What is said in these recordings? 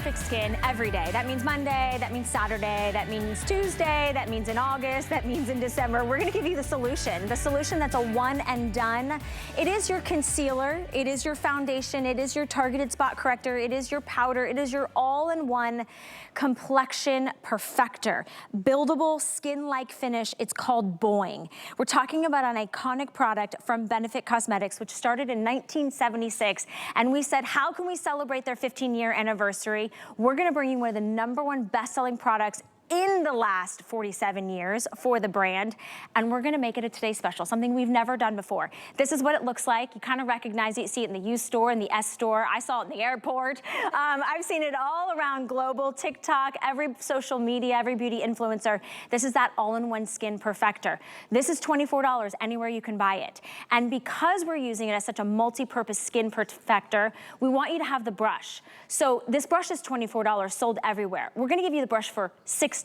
perfect skin every day. That means Monday, that means Saturday, that means Tuesday, that means in August, that means in December. We're gonna give you the solution that's a one and done. It is your concealer, it is your foundation, it is your targeted spot corrector, it is your powder, it is your all-in-one complexion perfector. Buildable skin-like finish, it's called Boiing. We're talking about an iconic product from Benefit Cosmetics, which started in 1976, and we said, how can we celebrate their 15-year anniversary? We're gonna bring you one of the #1 best-selling products in the last 47 years for the brand, and we're gonna make it a Today Special, something we've never done before. This is what it looks like. You kind of recognize it, you see it in the U store, in the S store. I saw it in the airport. I've seen it all around global, TikTok, every social media, every beauty influencer. This is that all-in-one skin perfector. This is $24 anywhere you can buy it. And because we're using it as such a multi-purpose skin perfector, we want you to have the brush. So this brush is $24, sold everywhere. We're gonna give you the brush for $6.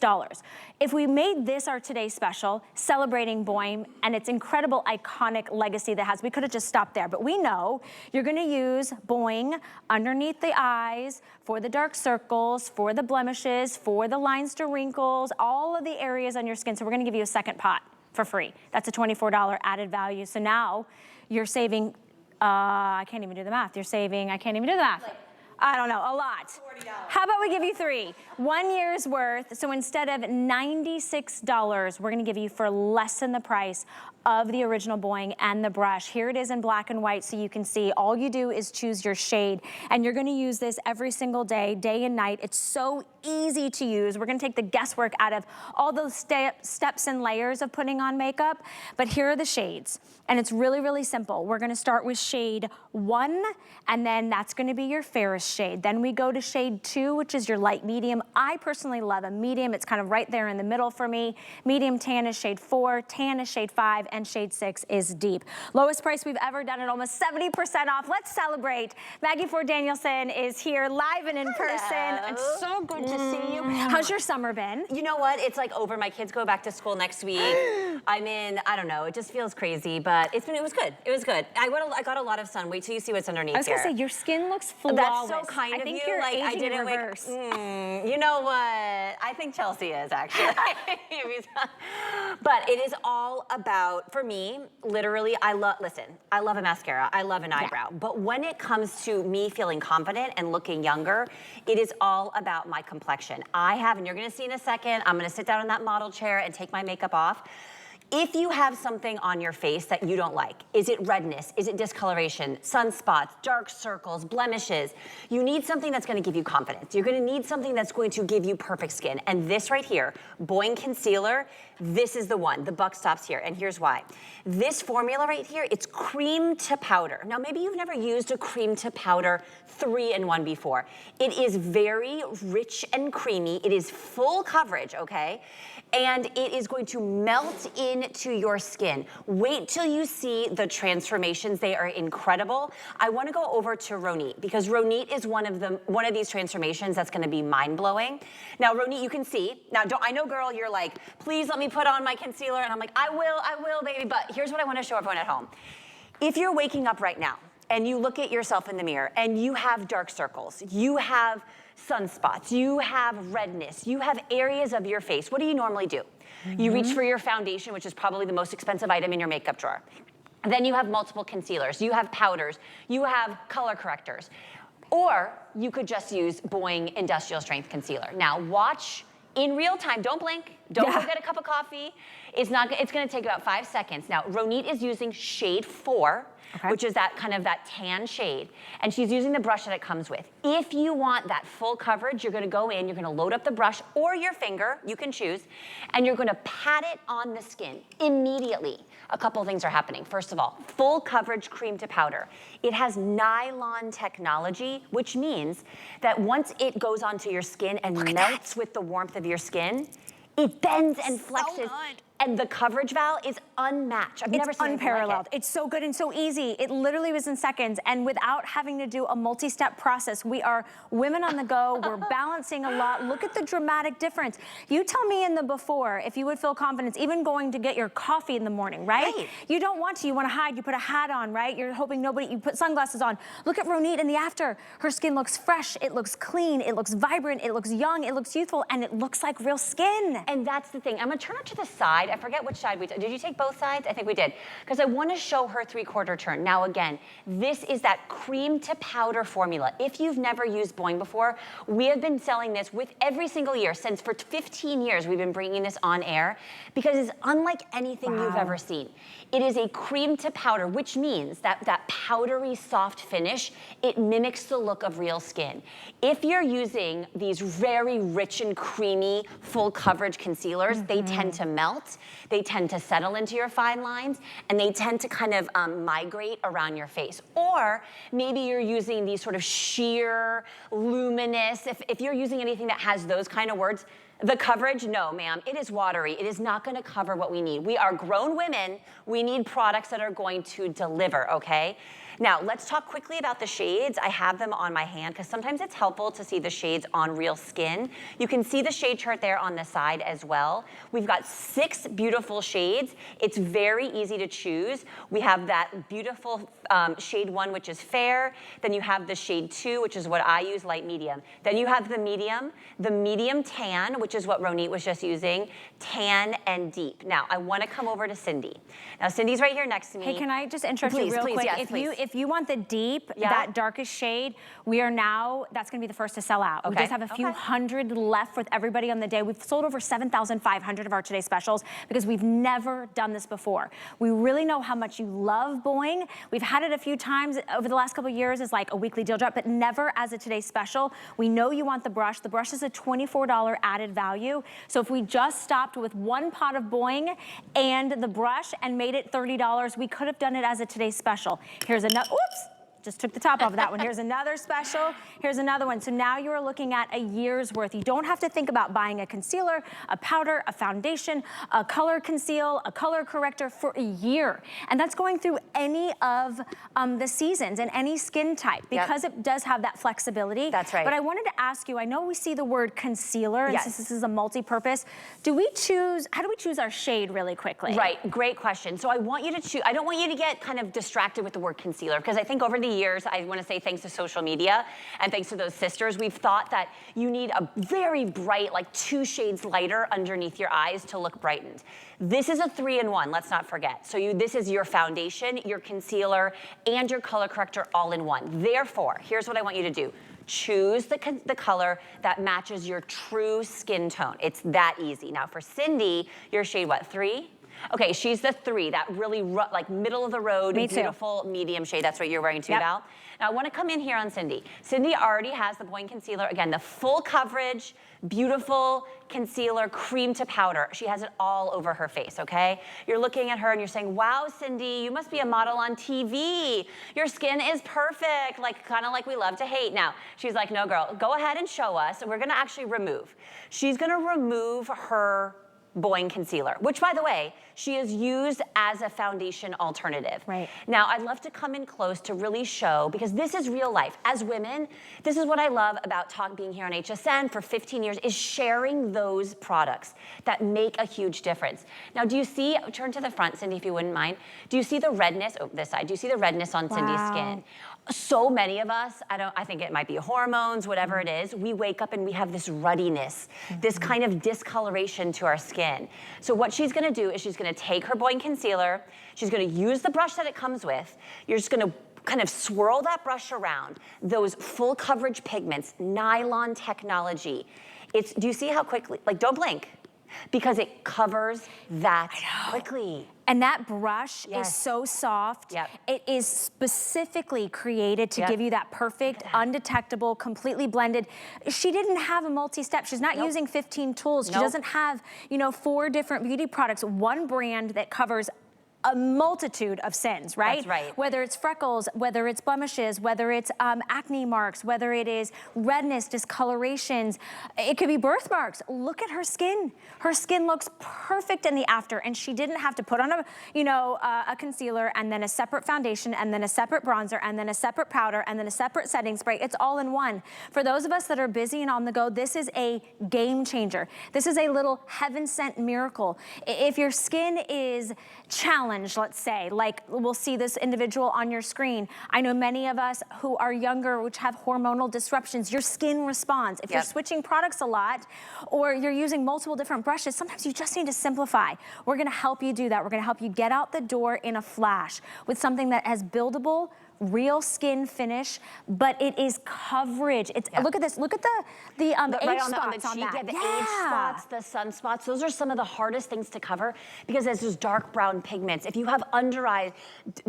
If we made this our Today Special, celebrating Boiing and its incredible iconic legacy that has, we could have just stopped there, but we know you're gonna use Boiing underneath the eyes, for the dark circles, for the blemishes, for the lines to wrinkles, all of the areas on your skin. So we're gonna give you a second pot for free. That's a $24 added value. So now you're saving, I can't even do the math. You're saving, I can't even do the math. I don't know, a lot. $40. How about we give you 3? 1 year's worth, so instead of $96, we're gonna give you for less than the price of the original Boiing and the brush. Here it is in black and white so you can see. All you do is choose your shade, and you're gonna use this every single day, day and night. It's so easy to use. We're gonna take the guesswork out of all those steps and layers of putting on makeup, but here are the shades, and it's really, really simple. We're gonna start with shade 1, and then that's gonna be your fairest shade. Then we go to shade 2, which is your light medium. I personally love a medium. It's kind of right there in the middle for me. Medium tan is shade 4, tan is shade 5, and shade 6 is deep. Lowest price we've ever done it, almost 70% off. Let's celebrate. Maggie Ford Danielson is here live and in person. It's so good to see you. How's your summer been? You know what? It's like over. My kids go back to school next week. I'm in, I don't know, it just feels crazy, but it was good. It was good. I got a lot of sun. Wait till you see what's underneath here. I was gonna say, your skin looks flawless. That's so kind of you. I think you're like, aging I didn't in reverse. You know what? I think Chelsea is, actually. But it is all about, for me, literally, I love a mascara. I love an eyebrow. But when it comes to me feeling confident and looking younger, it is all about my complexion. I have, and you're gonna see in a second, I'm gonna sit down in that model chair and take my makeup off. If you have something on your face that you don't like, is it redness, is it discoloration, sunspots, dark circles, blemishes, you need something that's gonna give you confidence. You're gonna need something that's going to give you perfect skin. And this right here, Boiing Concealer, this is the one. The buck stops here, and here's why. This formula right here, it's cream to powder. Now, maybe you've never used a cream to powder 3-in-1 before. It is very rich and creamy. It is full coverage, okay? And it is going to melt into your skin. Wait till you see the transformations. They are incredible. I wanna go over to Ronit, because Ronit is one of these transformations that's gonna be mind-blowing. Now, Ronit, you can see. Now, I know, girl, you're like, please let me put on my concealer, and I'm like, I will, baby, but here's what I wanna show everyone at home. If you're waking up right now, and you look at yourself in the mirror, and you have dark circles, you have sunspots, you have redness, you have areas of your face, what do you normally do? You reach for your foundation, which is probably the most expensive item in your makeup drawer. And then you have multiple concealers, you have powders, you have color correctors. Or you could just use Boiing Industrial Strength Concealer. Now watch in real time, don't blink, don't go get a cup of coffee. It's gonna take about 5 seconds. Now, Ronit is using shade 4, which is that kind of that tan shade. And she's using the brush that it comes with. If you want that full coverage, you're gonna go in, you're gonna load up the brush or your finger, you can choose, and you're gonna pat it on the skin immediately. A couple of things are happening. First of all, full coverage cream to powder. It has nylon technology, which means that once it goes onto your skin and melts with the warmth of your skin, it bends and flexes. And the coverage, Val, is unmatched. I've never seen anything unparalleled. like it. It's so good and so easy. It literally was in seconds, and without having to do a multi-step process. We are women on the go. We're balancing a lot. Look at the dramatic difference. You tell me in the before if you would feel confidence even going to get your coffee in the morning, right? You don't want to. You want to hide. You put a hat on, right? You're hoping nobody. You put sunglasses on. Look at Ronit in the after. Her skin looks fresh. It looks clean. It looks vibrant. It looks young. It looks youthful, and it looks like real skin. And that's the thing. I'm gonna turn it to the side. I forget which side we took. Did you take both sides? I think we did. Because I want to show her 3/4 turn. Now again, this is that cream to powder formula. If you've never used Boiing before, we have been selling this with every single year since for 15 years we've been bringing this on air because it's unlike anything you've ever seen. It is a cream to powder, which means that powdery soft finish, it mimics the look of real skin. If you're using these very rich and creamy full coverage concealers, they tend to melt, they tend to settle into your fine lines, and they tend to kind of migrate around your face. Or maybe you're using these sort of sheer, luminous, if you're using anything that has those kind of words, the coverage, no, ma'am, it is watery. It is not gonna cover what we need. We are grown women. We need products that are going to deliver, okay? Now, let's talk quickly about the shades. I have them on my hand because sometimes it's helpful to see the shades on real skin. You can see the shade chart there on the side as well. We've got 6 beautiful shades. It's very easy to choose. We have that beautiful shade 1, which is fair. Then you have the shade 2, which is what I use, light medium. Then you have the medium tan, which is what Ronit was just using, tan and deep. Now, I want to come over to Cindy. Now, Cindy's right here next to me. Hey, can I just interrupt you real quick? Yes, please. If you want the deep, that darkest shade, we are now, that's gonna be the first to sell out. We just have a few hundred left with everybody on the day. We've sold over 7,500 of our Today Specials because we've never done this before. We really know how much you love Boiing. We've had it a few times over the last couple of years as like a weekly deal drop, but never as a Today Special. We know you want the brush. The brush is a $24 added value. So if we just stopped with 1 pot of Boiing and the brush and made it $30, we could have done it as a Today Special. Here's another, oops, just took the top off of that one. Here's another special, here's another one. So now you're looking at a year's worth. You don't have to think about buying a concealer, a powder, a foundation, a color conceal, a color corrector for a year. And that's going through any of the seasons and any skin type because it does have that flexibility. That's right. But I wanted to ask you, I know we see the word concealer and since this is a multi-purpose, do we choose, how do we choose our shade really quickly? Right, great question. So I want you to choose, I don't want you to get kind of distracted with the word concealer because I think over the years, I want to say thanks to social media and thanks to those sisters, we've thought that you need a very bright, like 2 shades lighter underneath your eyes to look brightened. This is a 3-in-1, let's not forget. So this is your foundation, your concealer, and your color corrector all in one. Therefore, here's what I want you to do. Choose the color that matches your true skin tone. It's that easy. Now for Cindy, your shade what, 3? Okay, she's the 3, that really like middle of the road, beautiful medium shade. That's what you're wearing too, Val. Now I want to come in here on Cindy. Cindy already has the Boiing Concealer. Again, the full coverage, beautiful concealer, cream to powder. She has it all over her face, okay? You're looking at her and you're saying, wow, Cindy, you must be a model on TV. Your skin is perfect, like kind of like we love to hate. Now, she's like, no girl, go ahead and show us. And we're gonna actually remove. She's gonna remove her Boiing Concealer, which by the way, she is used as a foundation alternative. Right. Now, I'd love to come in close to really show, because this is real life. As women, this is what I love about being here on HSN for 15 years, is sharing those products that make a huge difference. Now, do you see, turn to the front, Cindy, if you wouldn't mind. Do you see the redness, this side, do you see the redness on Cindy's skin? So many of us, I think it might be hormones, whatever it is, we wake up and we have this ruddiness, this kind of discoloration to our skin. So what she's gonna do is she's gonna take her Boiing Concealer, she's gonna use the brush that it comes with, you're just gonna kind of swirl that brush around, those full coverage pigments, nylon technology. Do you see how quickly, like don't blink, because it covers that quickly. And that brush is so soft. It is specifically created to give you that perfect, undetectable, completely blended. She didn't have a multi-step. She's not using 15 tools. She doesn't have, 4 different beauty products. One brand that covers a multitude of sins, right? That's right. Whether it's freckles, whether it's blemishes, whether it's acne marks, whether it is redness, discolorations, it could be birthmarks. Look at her skin. Her skin looks perfect in the after, and she didn't have to put on a concealer and then a separate foundation and then a separate bronzer and then a separate powder and then a separate setting spray. It's all in one. For those of us that are busy and on the go, this is a game changer. This is a little heaven-sent miracle. If your skin is challenged, let's say, like we'll see this individual on your screen. I know many of us who are younger, which have hormonal disruptions, your skin responds. If you're switching products a lot or you're using multiple different brushes, sometimes you just need to simplify. We're gonna help you do that. We're gonna help you get out the door in a flash with something that has buildable, real skin finish, but it is coverage. It's look at this. Look at the age spots on that. Yeah, the age spots, the sunspots. Those are some of the hardest things to cover because there's those dark brown pigments. If you have under eye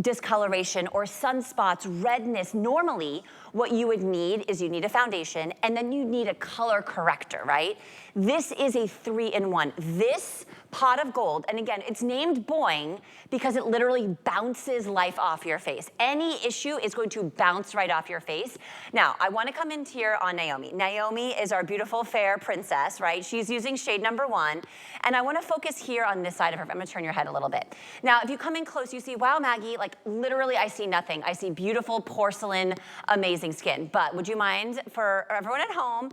discoloration or sunspots, redness, normally what you would need is you need a foundation and then you need a color corrector, right? This is a 3-in-1. This pot of gold, and again, it's named Boiing because it literally bounces life off your face. Any issue is going to bounce right off your face. Now, I wanna come in here on Naomi. Naomi is our beautiful, fair princess, right? She's using shade number 1, and I wanna focus here on this side of her. I'm gonna turn your head a little bit. Now, if you come in close, you see, wow, Maggie, like literally I see nothing. I see beautiful porcelain, amazing skin. But would you mind, for everyone at home,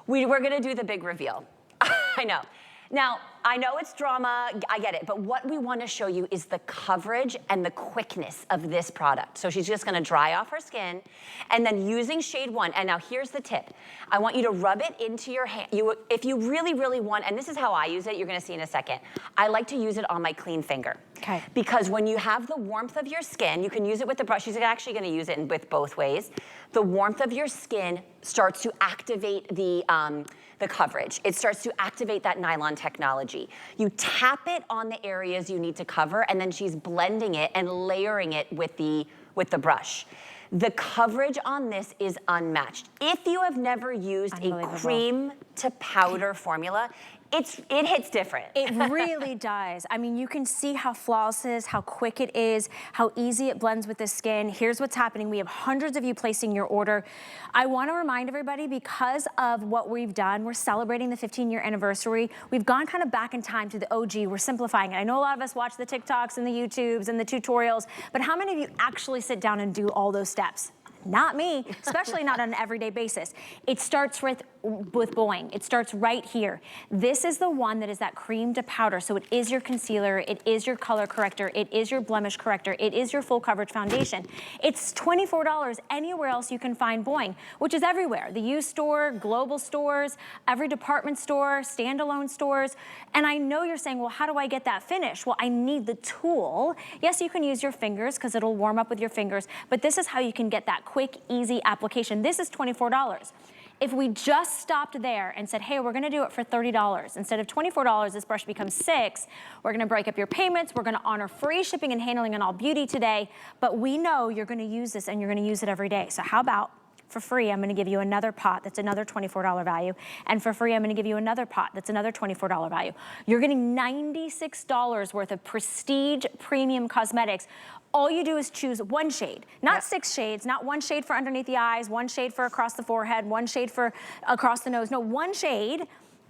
we're gonna do the big reveal. I know. Now, I know it's drama, I get it, but what we wanna show you is the coverage and the quickness of this product. So she's just gonna dry off her skin, and then using shade 1, and now here's the tip. I want you to rub it into your hand. If you really, really want, and this is how I use it, you're gonna see in a second. I like to use it on my clean finger. Okay. Because when you have the warmth of your skin, you can use it with the brush. She's actually gonna use it with both ways. The warmth of your skin starts to activate the coverage. It starts to activate that nylon technology. You tap it on the areas you need to cover, and then she's blending it and layering it with the brush. The coverage on this is unmatched. If you have never used a cream to powder formula, it hits different. It really does. I mean, you can see how flawless it is, how quick it is, how easy it blends with the skin. Here's what's happening. We have hundreds of you placing your order. I want to remind everybody, because of what we've done, we're celebrating the 15-year anniversary. We've gone kind of back in time to the OG. We're simplifying it. I know a lot of us watch the TikToks and the YouTubes and the tutorials, but how many of you actually sit down and do all those steps? Not me, especially not on an everyday basis. It starts with Boiing. It starts right here. This is the one that is that cream to powder. So it is your concealer, it is your color corrector, it is your blemish corrector, it is your full coverage foundation. It's $24 anywhere else you can find Boiing, which is everywhere. The U store, global stores, every department store, standalone stores. And I know you're saying, well, how do I get that finish? Well, I need the tool. Yes, you can use your fingers because it'll warm up with your fingers, but this is how you can get that quick, easy application. This is $24. If we just stopped there and said, hey, we're gonna do it for $30, instead of $24, this brush becomes $6, we're gonna break up your payments, we're gonna honor free shipping and handling on all beauty today, but we know you're gonna use this and you're gonna use it every day. So how about, for free, I'm gonna give you another pot that's another $24 value, and for free, I'm gonna give you another pot that's another $24 value. You're getting $96 worth of prestige premium cosmetics. All you do is choose one shade, not 6 shades, not one shade for underneath the eyes, one shade for across the forehead, one shade for across the nose. No, one shade,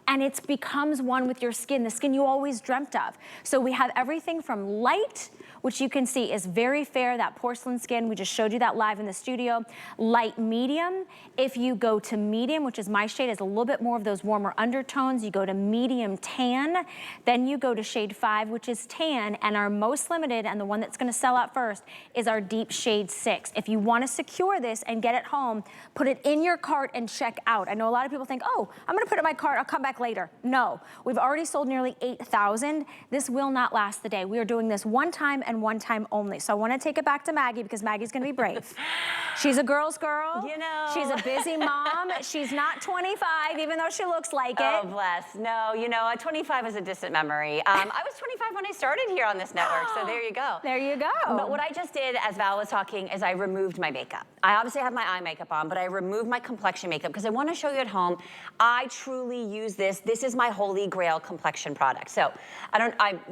and it becomes one with your skin, the skin you always dreamt of. So we have everything from light, which you can see is very fair, that porcelain skin. We just showed you that live in the studio. Light medium. If you go to medium, which is my shade, is a little bit more of those warmer undertones. You go to medium tan. Then you go to shade 5, which is tan. And our most limited, and the one that's gonna sell out first, is our deep shade 6. If you wanna secure this and get it home, put it in your cart and check out. I know a lot of people think, oh, I'm gonna put it in my cart, I'll come back later. No, we've already sold nearly 8,000. This will not last the day. We are doing this one time and one time only. So I want to take it back to Maggie because Maggie's going to be brave. She's a girl's girl. You know. She's a busy mom. She's not 25, even though she looks like it. Oh, bless. No, you know, 25 is a distant memory. I was 25 when I started here on this network, so there you go. There you go. But what I just did, as Val was talking, is I removed my makeup. I obviously have my eye makeup on, but I removed my complexion makeup because I want to show you at home, I truly use this. This is my holy grail complexion product. So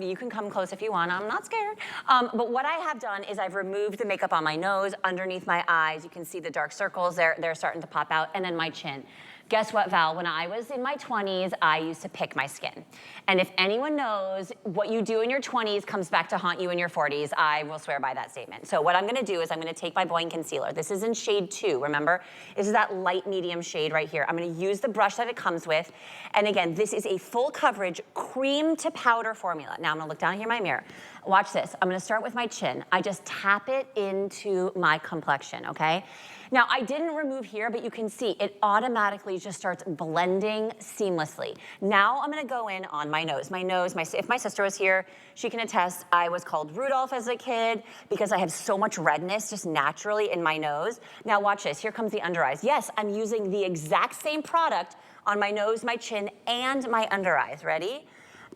you can come close if you want. I'm not scared. But what I have done is I've removed the makeup on my nose, underneath my eyes. You can see the dark circles, they're starting to pop out, and then my chin. Guess what, Val? When I was in my 20s, I used to pick my skin. And if anyone knows what you do in your 20s comes back to haunt you in your 40s, I will swear by that statement. So what I'm gonna do is I'm gonna take my Boiing Concealer. This is in shade 2, remember? This is that light medium shade right here. I'm gonna use the brush that it comes with. And again, this is a full coverage cream to powder formula. Now I'm gonna look down here in my mirror. Watch this. I'm gonna start with my chin. I just tap it into my complexion, okay? Now, I didn't remove here, but you can see it automatically just starts blending seamlessly. Now I'm gonna go in on my nose. If my sister was here, she can attest, I was called Rudolph as a kid because I have so much redness just naturally in my nose. Now watch this, here comes the under eyes. Yes, I'm using the exact same product on my nose, my chin, and my under eyes. Ready?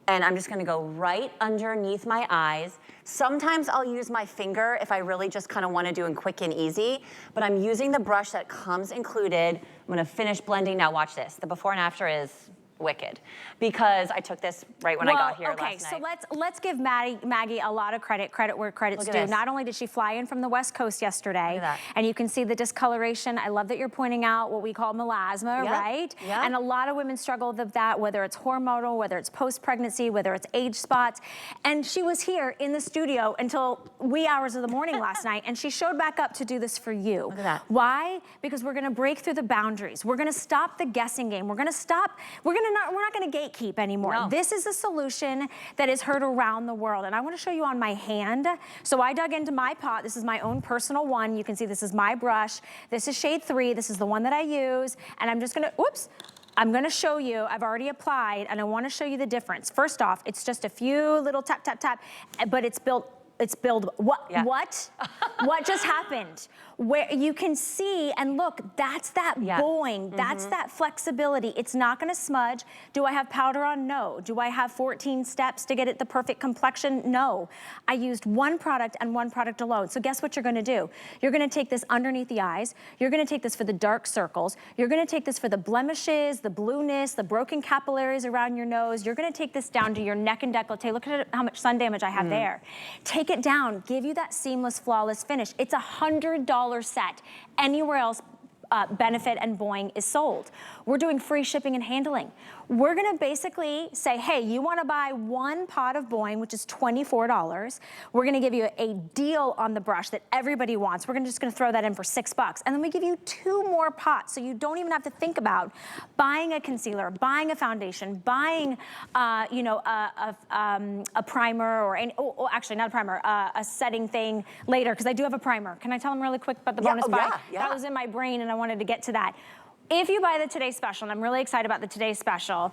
And I'm just gonna go right underneath my eyes. Sometimes I'll use my finger if I really just kind of wanna do it quick and easy, but I'm using the brush that comes included. I'm gonna finish blending. Now watch this. The before and after is wicked because I took this right when I got here last night. Okay, so let's give Maggie a lot of credit where credit's due. Not only did she fly in from the West Coast yesterday, and you can see the discoloration. I love that you're pointing out what we call melasma, right? Yeah. And a lot of women struggle with that, whether it's hormonal, whether it's post-pregnancy, whether it's age spots. And she was here in the studio until wee hours of the morning last night, and she showed back up to do this for you. Look at that. Why? Because we're gonna break through the boundaries. We're gonna stop the guessing game. We're not gonna gatekeep anymore. No. This is a solution that is heard around the world. And I wanna show you on my hand. So I dug into my pot. This is my own personal one. You can see this is my brush. This is shade 3. This is the one that I use. And I'm just gonna, I'm gonna show you, I've already applied, and I wanna show you the difference. First off, it's just a few little tap, tap, tap, but it's what just happened? Where you can see, and look, that's that Boiing, that's that flexibility. It's not gonna smudge. Do I have powder on? No. Do I have 14 steps to get it the perfect complexion? No. I used one product and one product alone. So guess what you're gonna do? You're gonna take this underneath the eyes. You're gonna take this for the dark circles. You're gonna take this for the blemishes, the blueness, the broken capillaries around your nose. You're gonna take this down to your neck and décolleté. Look at how much sun damage I have there. Take it down, give you that seamless, flawless finish. It's $100 set. Anywhere else, Benefit and Boiing is sold. We're doing free shipping and handling. We're gonna basically say, hey, you wanna buy one pot of Boiing, which is $24. We're gonna give you a deal on the brush that everybody wants. We're just gonna throw that in for $6. And then we give you 2 more pots, so you don't even have to think about buying a concealer, buying a foundation, buying you know, a primer or any, actually not a primer, a setting thing later, because I do have a primer. Can I tell them really quick about the bonus buy? That was in my brain and I wanted to get to that. If you buy the Today Special, and I'm really excited about the Today Special,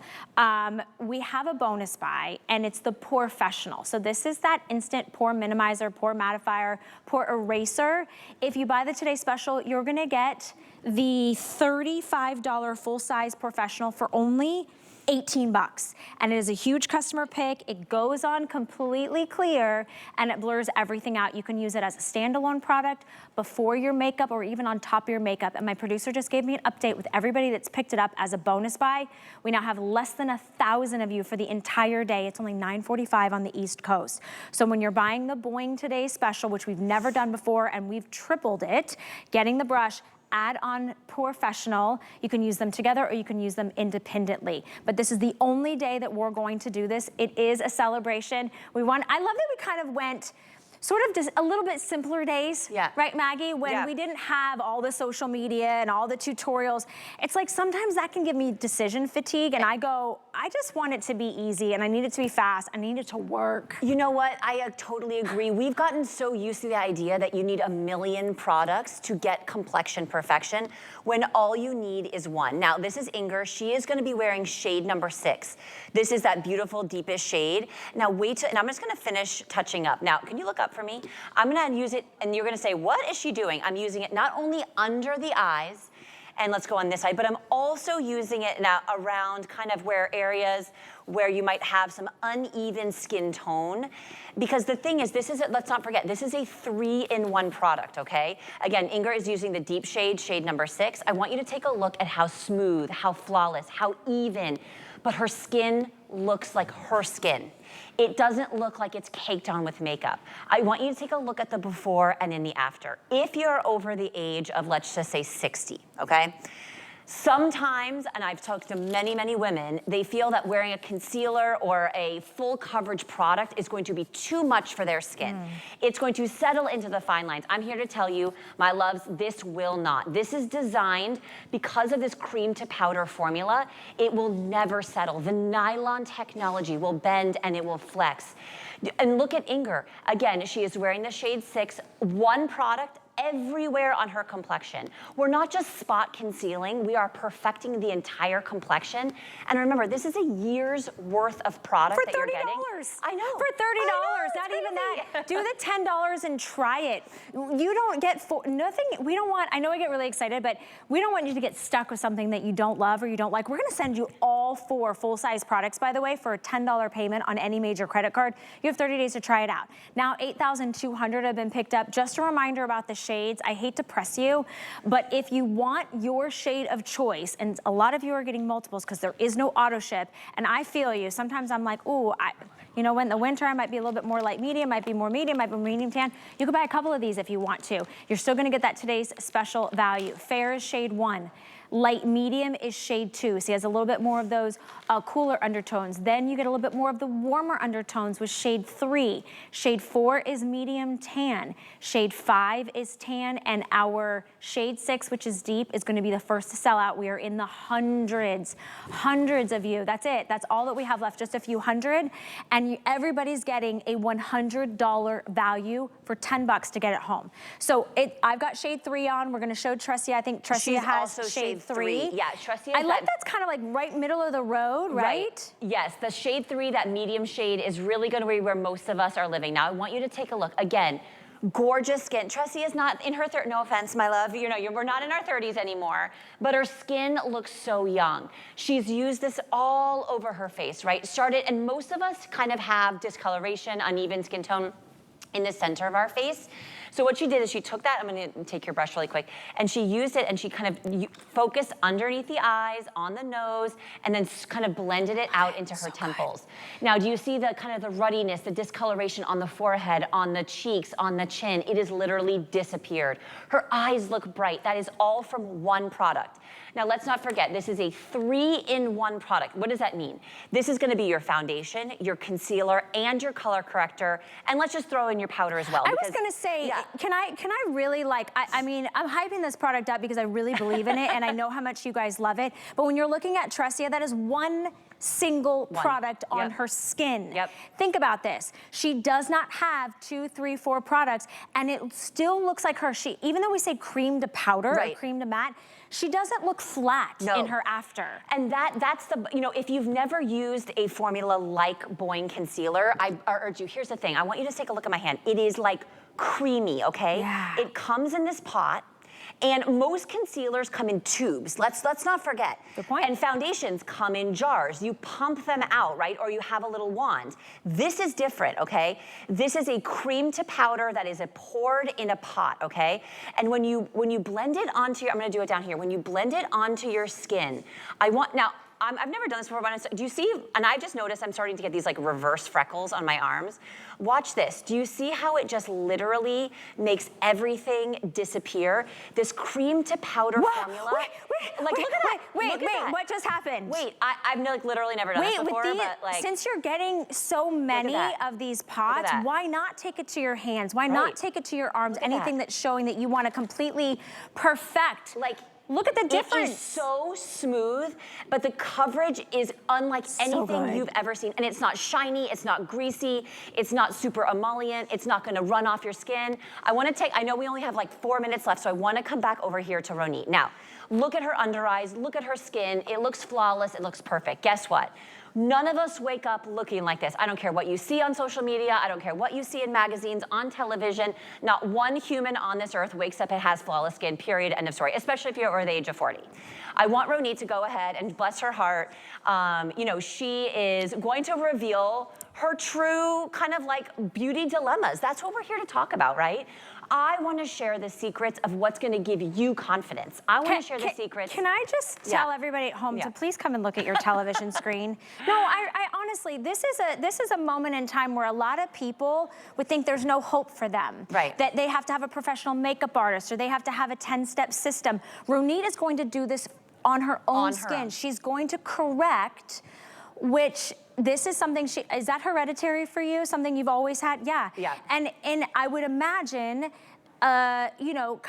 we have a bonus buy, and it's the Professional. So this is that instant pore minimizer, pore mattifier, pore eraser. If you buy the Today Special, you're gonna get the $35 full-size Professional for only $18. And it is a huge customer pick. It goes on completely clear and it blurs everything out. You can use it as a standalone product before your makeup or even on top of your makeup. And my producer just gave me an update with everybody that's picked it up as a bonus buy. We now have less than 1,000 of you for the entire day. It's only $9.45 on the East Coast. So when you're buying the Boiing Today Special, which we've never done before and we've tripled it, getting the brush, add on Professional. You can use them together or you can use them independently. But this is the only day that we're going to do this. It is a celebration. I love that we kind of went sort of just a little bit simpler days, right, Maggie? When we didn't have all the social media and all the tutorials. It's like sometimes that can give me decision fatigue and I go, I just want it to be easy and I need it to be fast. I need it to work. You know what? I totally agree. We've gotten so used to the idea that you need 1 million products to get complexion perfection when all you need is one. Now, this is Inger. She is gonna be wearing shade number 6. This is that beautiful, deepest shade. Now, and I'm just gonna finish touching up. Now, can you look up for me? I'm gonna use it, and you're gonna say, what is she doing? I'm using it not only under the eyes, and let's go on this side, but I'm also using it now around kind of areas where you might have some uneven skin tone. Because the thing is, let's not forget, this is a 3-in-1 product, okay? Again, Inger is using the deep shade, shade number 6. I want you to take a look at how smooth, how flawless, how even, but her skin looks like her skin. It doesn't look like it's caked on with makeup. I want you to take a look at the before and in the after. If you're over the age of, let's just say 60, okay? Sometimes, and I've talked to many, many women, they feel that wearing a concealer or a full coverage product is going to be too much for their skin. It's going to settle into the fine lines. I'm here to tell you, my loves, this will not. This is designed because of this cream to powder formula. It will never settle. The nylon technology will bend and it will flex. And look at Inger. Again, she is wearing the shade 6, one product, everywhere on her complexion. We're not just spot concealing, we are perfecting the entire complexion. And remember, this is a year's worth of product that you're getting. For $30. I know. For $30, not even that. Do the $10 and try it. You don't get nothing, we don't want, I know I get really excited, but we don't want you to get stuck with something that you don't love or you don't like. We're gonna send you all 4 full-size products, by the way, for a $10 payment on any major credit card. You have 30 days to try it out. Now, 8,200 have been picked up. Just a reminder about the shades. I hate to press you, but if you want your shade of choice, and a lot of you are getting multiples because there is no auto ship, and I feel you. Sometimes I'm like, ooh, you know, in the winter I might be a little bit more light medium, might be more medium, might be medium tan. You can buy a couple of these if you want to. You're still gonna get that today's special value. Fair is shade 1. Light medium is shade 2. So he has a little bit more of those cooler undertones. Then you get a little bit more of the warmer undertones with shade 3. Shade 4 is medium tan. Shade 5 is tan. And our shade 6, which is deep, is gonna be the first to sell out. We are in the hundreds of you. That's it. That's all that we have left, just a few hundred. And everybody's getting a $100 value for $10 to get it home. So I've got shade 3 on. We're gonna show Tressia. I think Tressia has also shade 3. Yeah, Tressia. I like that's kind of like right middle of the road, right? Yes, the shade 3, that medium shade, is really going to be where most of us are living. Now, I want you to take a look. Again, gorgeous skin. Tressia is not in her no offense, my love. You know, we're not in our 30s anymore, but her skin looks so young. She's used this all over her face, right? And most of us kind of have discoloration, uneven skin tone in the center of our face. So what she did is she took that, I'm gonna take your brush really quick, and she used it and she kind of focused underneath the eyes, on the nose, and then kind of blended it out into her temples. Now, do you see the kind of the ruddiness, the discoloration on the forehead, on the cheeks, on the chin? It has literally disappeared. Her eyes look bright. That is all from one product. Now, let's not forget, this is a 3-in-1 product. What does that mean? This is gonna be your foundation, your concealer, and your color corrector, and let's just throw in your powder as well. I was gonna say, can I really I mean, I'm hyping this product up because I really believe in it and I know how much you guys love it, but when you're looking at Tressia, that is one single product on her skin. Think about this. She does not have 2, 3, 4 products, and it still looks like her. Even though we say cream to powder or cream to matte, she doesn't look flat in her after. And that's the, you know, if you've never used a formula like Boiing Concealer, I urge you, here's the thing. I want you to take a look at my hand. It is like creamy, okay? It comes in this pot. And most concealers come in tubes. Let's not forget. Good point. And foundations come in jars. You pump them out, right? Or you have a little wand. This is different, okay? This is a cream to powder that is poured in a pot, okay? And when you blend it onto your, I'm gonna do it down here. When you blend it onto your skin, I've never done this before, but do you see, and I just noticed I'm starting to get these like reverse freckles on my arms. Watch this. Do you see how it just literally makes everything disappear? This cream to powder formula. Look at that. Wait, what just happened? Wait, I've like literally never done this before, but like. Since you're getting so many of these pots, why not take it to your hands? Why not take it to your arms? Anything that's showing that you want to completely perfect. Look at the difference. It is so smooth, but the coverage is unlike anything you've ever seen. And it's not shiny, it's not greasy, it's not super emollient, it's not gonna run off your skin. I know we only have like 4 minutes left, so I wanna come back over here to Ronit. Now, look at her under eyes, look at her skin. It looks flawless, it looks perfect. Guess what? None of us wake up looking like this. I don't care what you see on social media. I don't care what you see in magazines, on television. Not one human on this earth wakes up and has flawless skin, period, end of story, especially if you're over the age of 40. I want Ronit to go ahead and bless her heart. You know, she is going to reveal her true kind of like beauty dilemmas. That's what we're here to talk about, right? I want to share the secrets of what's going to give you confidence. I want to share the secrets. Can I just tell everybody at home to please come and look at your television screen? No, I honestly, this is a moment in time where a lot of people would think there's no hope for them. Right. That they have to have a professional makeup artist or they have to have a 10-step system. Ronit is going to do this on her own skin. She's going to correct, which this is something is that hereditary for you? Something you've always had? Yeah. Yeah. And I would imagine, you know,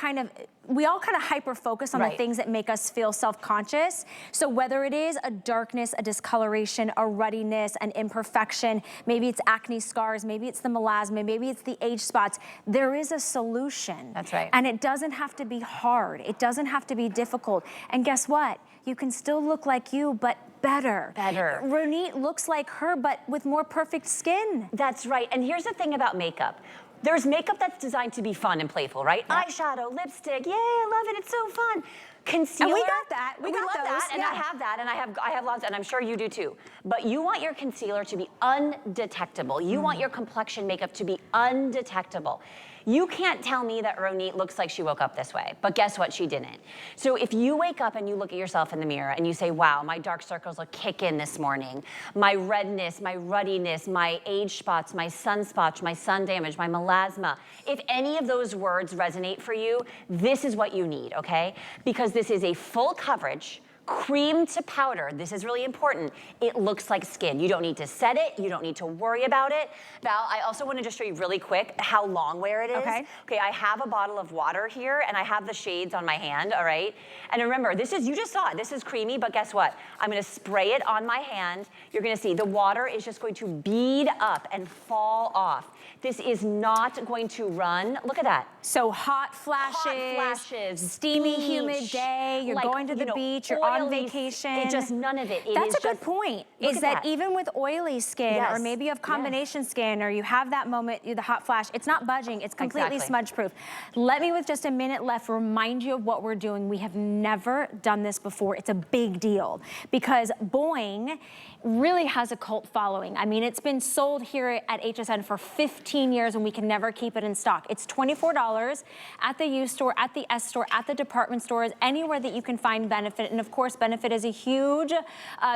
we all kind of hyper-focus on the things that make us feel self-conscious. So whether it is a darkness, a discoloration, a ruddiness, an imperfection, maybe it's acne scars, maybe it's the melasma, maybe it's the age spots, there is a solution. That's right. And it doesn't have to be hard. It doesn't have to be difficult. And guess what? You can still look like you, but better. Better. Ronit looks like her, but with more perfect skin. That's right. And here's the thing about makeup. There's makeup that's designed to be fun and playful, right? Yep. Eyeshadow, lipstick, yay, I love it, it's so fun. Concealer. And we got that. We got love those. that, and I have that, and I have lots, and I'm sure you do too. But you want your concealer to be undetectable. You want your complexion makeup to be undetectable. You can't tell me that Ronit looks like she woke up this way, but guess what? She didn't. So if you wake up and you look at yourself in the mirror and you say, wow, my dark circles look kickin' this morning, my redness, my ruddiness, my age spots, my sunspots, my sun damage, my melasma, if any of those words resonate for you, this is what you need, okay? Because this is a full coverage, cream to powder. This is really important. It looks like skin. You don't need to set it. You don't need to worry about it. Val, I also want to just show you really quick how long wear it is. Okay. Okay, I have a bottle of water here and I have the shades on my hand, all right? And remember, this is, you just saw it, this is creamy, but guess what? I'm gonna spray it on my hand. You're gonna see the water is just going to bead up and fall off. This is not going to run. Look at that. So hot flashes, steamy, beach, humid day, you're going to the beach, you're on vacation. It just, none of it. That's a good point, is that even with oily skin, or maybe you have combination skin, or you have that moment, the hot flash, it's not budging, it's completely smudge proof. Let me, with just a minute left, remind you of what we're doing. We have never done this before. It's a big deal because Boiing really has a cult following. I mean, it's been sold here at HSN for 15 years and we can never keep it in stock. It's $24 at the U store, at the S store, at the department stores, anywhere that you can find Benefit. And of course, Benefit is a huge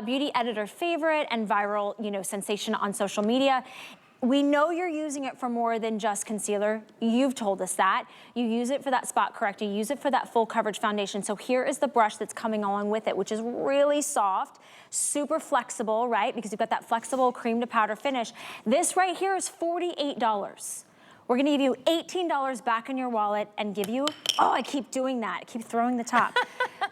beauty editor favorite and viral, you know, sensation on social media. We know you're using it for more than just concealer. You've told us that. You use it for that spot corrector. You use it for that full coverage foundation. So here is the brush that's coming along with it, which is really soft, super flexible, right? Because you've got that flexible cream to powder finish. This right here is $48. We're gonna give you $18 back in your wallet and give you, oh, I keep doing that. I keep throwing the top.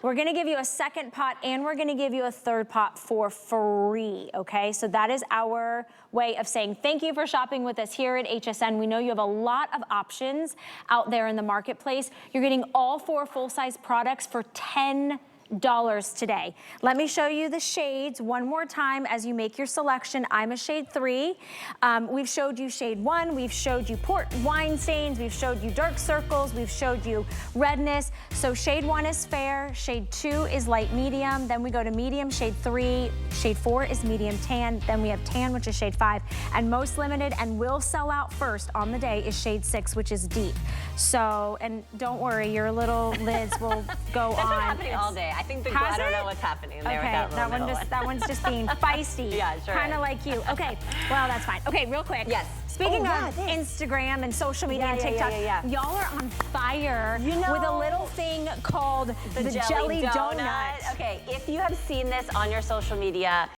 We're gonna give you a second pot and we're gonna give you a third pot for free, okay? So that is our way of saying thank you for shopping with us here at HSN. We know you have a lot of options out there in the marketplace. You're getting all 4 full-size products for $10 today. Let me show you the shades one more time as you make your selection. I'm a shade 3. We've showed you shade 1. We've showed you port wine stains. We've showed you dark circles. We've showed you redness. So shade 1 is fair. Shade 2 is light medium. Then we go to medium, shade 3. Shade 4 is medium tan. Then we have tan, which is shade 5. And most limited and will sell out first on the day is shade 6, which is deep. So, and don't worry, your little lids will go on. That's been happening all day. I think I don't know what's happening there with that one just being feisty. Yeah, sure. Kind of like you. Okay, well, that's fine. Okay, real quick. Yes. Speaking of Instagram and social media and TikTok, y'all are on fire with a little thing called the jelly donut. Okay, if you have seen this on your social media,